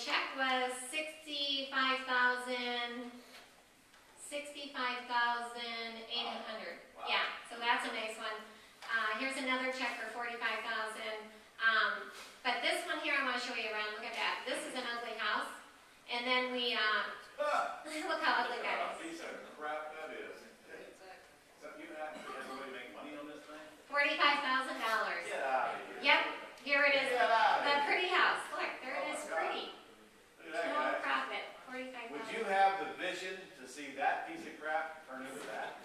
check was $65,800. Wow. Yeah, so that's a nice one. Here's another check for $45,000. But this one here, I want to show you around. Look at that. This is an ugly house, and then we look how ugly that is. Piece of crap that is. So you actually have a way to make money on this thing? $45,000. Get out of here. Yep, here it is. Get out of The here. pretty house. Look, there it is. Oh my God. Pretty. Look at that No guy. profit. $45,000. Would you have the vision to see that piece of crap turn into that?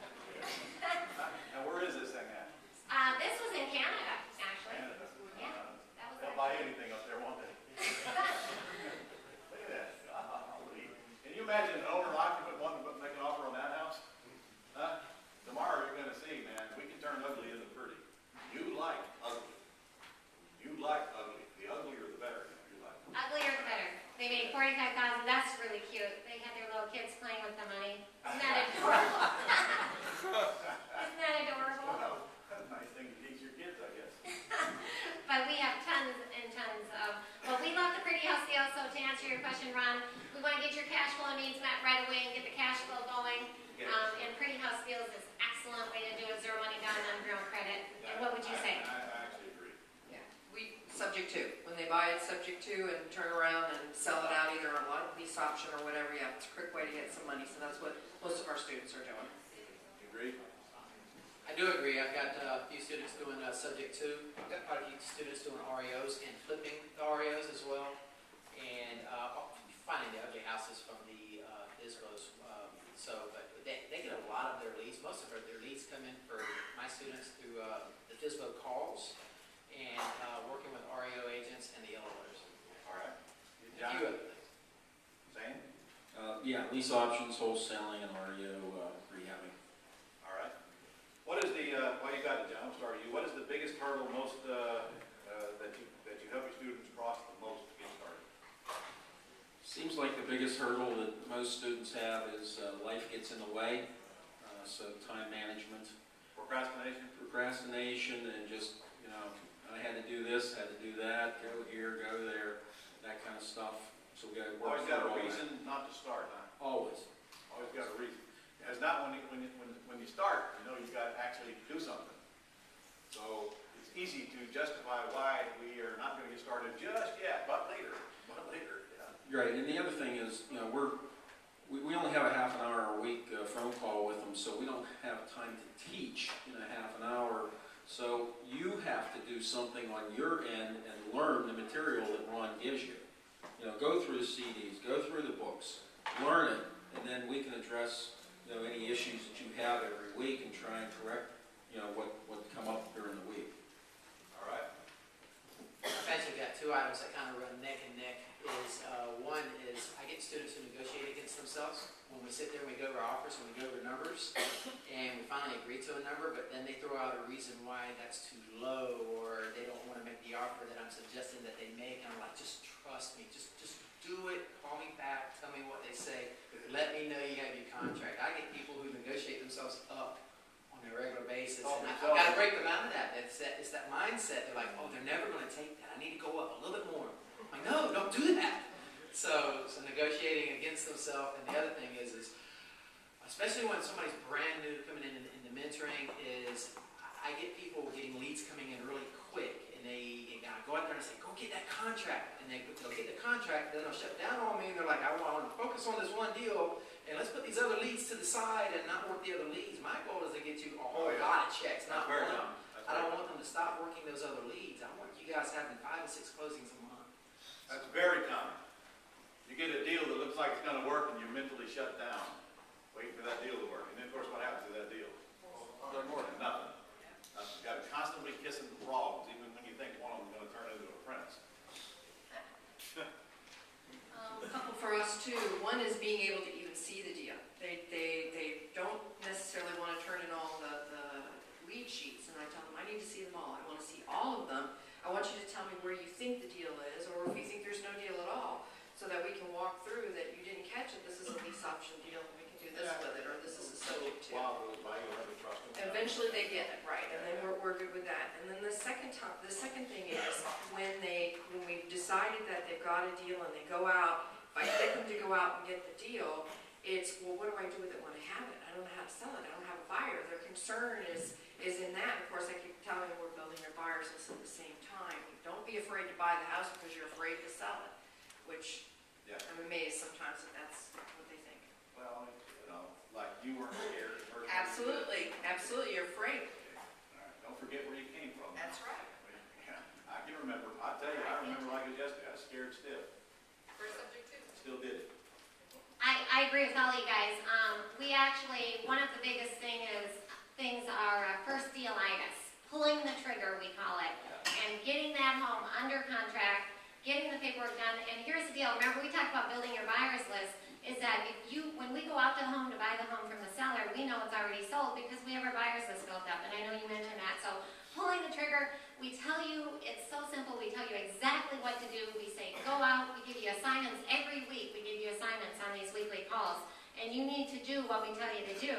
Now where is this thing at? This was in Canada, actually. Canada. Yeah, that was They'll buy anything up there, won't they? Look at that. Golly. Can you imagine an owner occupant wanting to make an offer on that house? Huh? Tomorrow you're going to see, man, we can turn ugly into pretty. You like ugly. You like ugly. The uglier the better. You like. Uglier the better. They made $45,000. That's really cute. They had their little kids playing with the money. Isn't that adorable? Isn't that adorable? Well, that's a nice thing to teach your kids, I guess. But we have tons and tons of, well, we love the pretty house deal. So to answer your question, Ron, we want to get your cash flow needs met right away and get the cash flow going. Yes. And pretty house deals is an excellent way to do it. Zero money down on your own credit. And what would you say? I actually agree. Yeah, we, subject to. When they buy it, subject to, and turn around and sell it out either on a lease option or whatever, yeah, it's a quick way to get some money. So that's what most of our students are doing. You agree? I do agree. I've got a few students doing subject to. I've got quite a few students doing REOs and flipping the REOs as well. And finding the ugly houses from the FSBOs. But they get a lot of their leads. Most of their leads come in for my students through the FSBO calls and working with REO agents and the LOers. All right. A John? few other things. Zane? Yeah, lease options, wholesaling, and REO rehabbing. All right. What is the, well, you got it, John, I'll start with you. What is the biggest hurdle most, that you help your students cross the most to get started? Seems like the biggest hurdle that most students have is life gets in the way. So time management, procrastination, and just, you know, I had to do this, had to do that, go here, go there, that kind of stuff. So we got to work Always got through a all that. reason not to start, huh? Always. Always got a reason. It's not when you start, you know, you've got to actually do something. So it's easy to justify why we are not going to get started just yet, but later, yeah. Right, and the other thing is, you know, we only have a half an hour a week phone call with them, so we don't have time to teach in a half an hour. So you have to do something on your end and learn the material that Ron gives you. You know, go through the CDs, go through the books, learn it, and then we can address, you know, any issues that you have every week and try and correct, you know, what come up during the week. All right. I've actually got two items that kind of run neck and neck. One is I get students who negotiate against themselves. When we sit there and we go over offers and we go over numbers, and we finally agree to a number, but then they throw out a reason why that's too low, or they don't want to make the offer that I'm suggesting that they make. And I'm like, just trust me, just do it. Call me back, tell me what they say. Let me know you have your contract. I get people who negotiate themselves up on a regular basis, and I've got to break them out of that. It's that mindset. They're like, oh, they're never going to take that. I need to go up a little bit more. I'm like, no, don't do that. So negotiating against themselves. And the other thing is especially when somebody's brand new coming in the mentoring, is I get people getting leads coming in really quick, and they go out there and say, go get that contract. And they'll get the contract, then they'll shut down on me, and they're like, I want to focus on this one deal, and let's put these other leads to the side and not work the other leads. My goal is to get you a whole lot of checks, not one. I don't want them to stop working those other leads. I want you guys having 5 to 6 closings a month. That's very common. You get a deal that looks like it's going to work, and you're mentally shut down, waiting for that deal to work. And then, of course, what happens to that deal? Nothing. You've got to constantly kissing the frogs, even when you think one of them is going to turn into a prince. A couple for us too. One is being able to even see the deal. They don't necessarily want to turn in all the lead sheets, and I tell them I need to see them all. I want to see all of them. I want you to tell me where you think the deal is, or if you think there's no deal at all, so that we can walk through that you didn't catch it. This is a lease option deal, and we can do this with it, or this is a subject to. Wow, goes by, you'll have to trust them. Eventually they get it right, and then we're good with that. And then the second decided that they've got a deal and they go out, if I get them to go out and get the deal, it's, well, what do I do with it when I have it? I don't know how to sell it, I don't have a buyer. Their concern is in that. Of course, I keep telling them we're building a buyer's list at the same time. Don't be afraid to buy the house because you're afraid to sell it, which Yeah. I'm amazed sometimes that that's what they think. Well, you know, like you weren't scared at first. Absolutely, absolutely, you're afraid. All right, don't forget where you came from. That's right. Yeah, I can remember. I tell you, I remember like it was yesterday. I was scared still. First subject too. Still did it. I agree with all you guys. We actually, one of the biggest things are first dealitis, pulling the trigger, we call it, and getting that home under contract, getting the paperwork done. And here's the deal. Remember, we talked about building your buyer's list. Is that when we go out to the home to buy the home from the seller, we know it's already sold because we have our buyer's list built up. And I know you mentioned that. So pulling the trigger, we tell you, it's so simple. We tell you exactly what to do. We say, go out. We give you assignments every week. We give you assignments on these weekly calls. And you need to do what we tell you to do.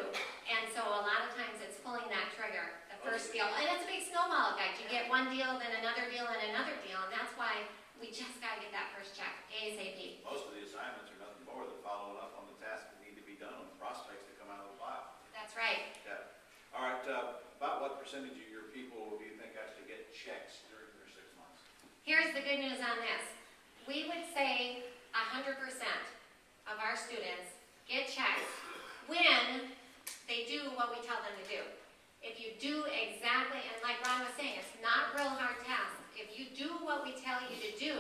And so a lot of times it's pulling that trigger, the first deal. And it's a big snowball effect. You get one deal, then another deal, and another deal. And that's why we just got to get that first check, ASAP. Most of the assignments are nothing more than following up on the tasks that need to be done on the prospects that come out of the file. That's right. Yeah. All right, about what percentage of your people do you think actually get checks during their 6 months? Here's the good news on this. We would say 100% of our students get checks when they do what we tell them to do. If you do exactly, and like Ron was saying, it's not a real hard task. If you do what we tell you to do,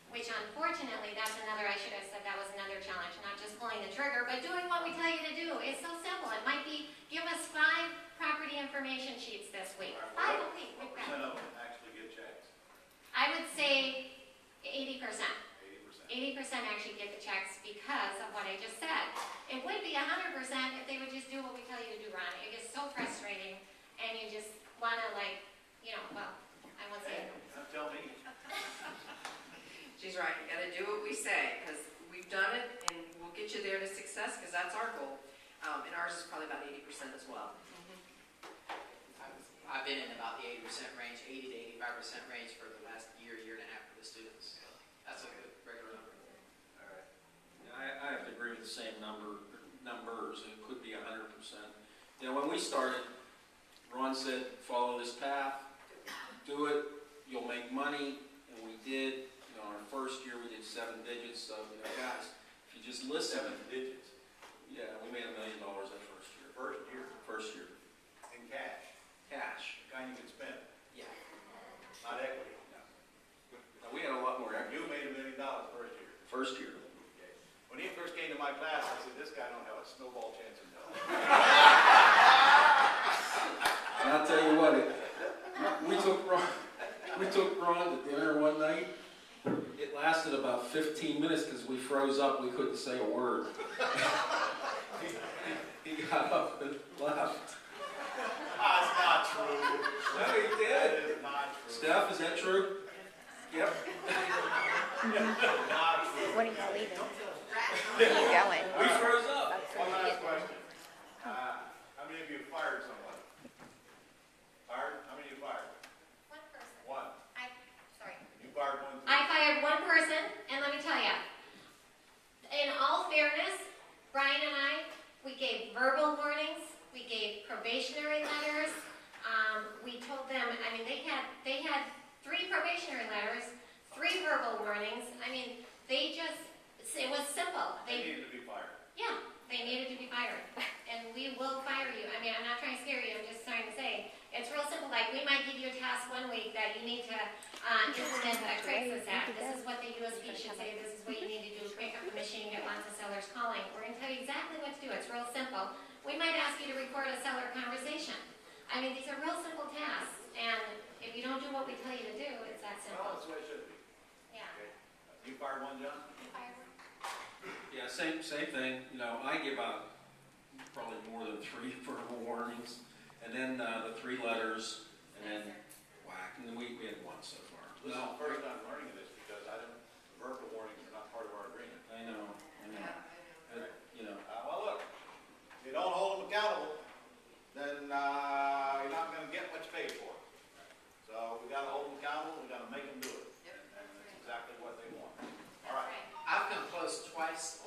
which unfortunately, that's another, I should have said that was another challenge, not just pulling the trigger, but doing what we tell you to do. It's so simple. It might be, give us 5 property information sheets this week. 5 a week. What percent of them actually get checks? I would say 80%. 80%. 80% actually get the checks because of what I just said. It would be 100% if they would just do what we tell you to do, Ron. It gets so frustrating, and you just want to, like, you know, well, I won't say Hey, it. don't tell me. She's right, you gotta do what we say, because we've done it, and we'll get you there to success, because that's our goal. And ours is probably about 80% as well. I've been in about the 80% range, 80 to 85% range for the last year and a half for the students. That's a good regular number. All right. I have to agree with the same numbers. It could be 100%. You know, when we started, Ron said, follow this path, do it, you'll make money, and we did. You know, our first year we did 7 digits, so, you know, guys, if you just listen. 7 digits. Yeah, we made $1 million that first year. First year. First year. In cash. Cash. The kind you can spend. Yeah. Not equity. Now, we had a lot more equity. You made $1 million first year. First year. Okay. When he first came to my class, I said, this guy don't have a snowball chance in hell. And I'll tell you what, we took Ron to dinner one night. It lasted about 15 minutes because we froze up. We couldn't say a word. He got up and left. That's not true. No, he That did. is not true. Steph, is that true? Yep. Not true. When are you leaving? Where are you going? We froze up. One last question. How many of you fired someone? Fired? How many of you fired? One person. One. Sorry. You fired one too? I fired one person, and let me tell you, in all fairness, Brian and I, we gave verbal warnings, we gave probationary letters, we told them, I mean, they had 3 probationary letters, 3 verbal warnings. I mean, it was simple. They needed to be fired. Yeah, they needed to be fired, and we will fire you. I mean, I'm not trying to scare you, I'm just trying to say, it's real simple. Like, we might give you a task one week that you need to implement a crisis act. This is what the USP should say, this is what you need to do, crank up the machine, get lots of sellers calling. We're gonna tell you exactly what to do, it's real simple. We might ask you to record a seller conversation. I mean, these are real simple tasks, and if you don't do what we tell you to do, it's that Well, simple. that's the way it should be. Yeah. Okay. You fired one, John? Yeah, same thing. You know, I give out probably more than 3 verbal warnings, and then the 3 letters, and then whack. And then we had 1 so far. This is the first time learning of this because the verbal warnings are not part of our agreement. I know. You know. Well, look, if you don't hold them accountable, then you're not going to get what you paid for. So we got to hold them accountable. We got to make them do it. And that's exactly what price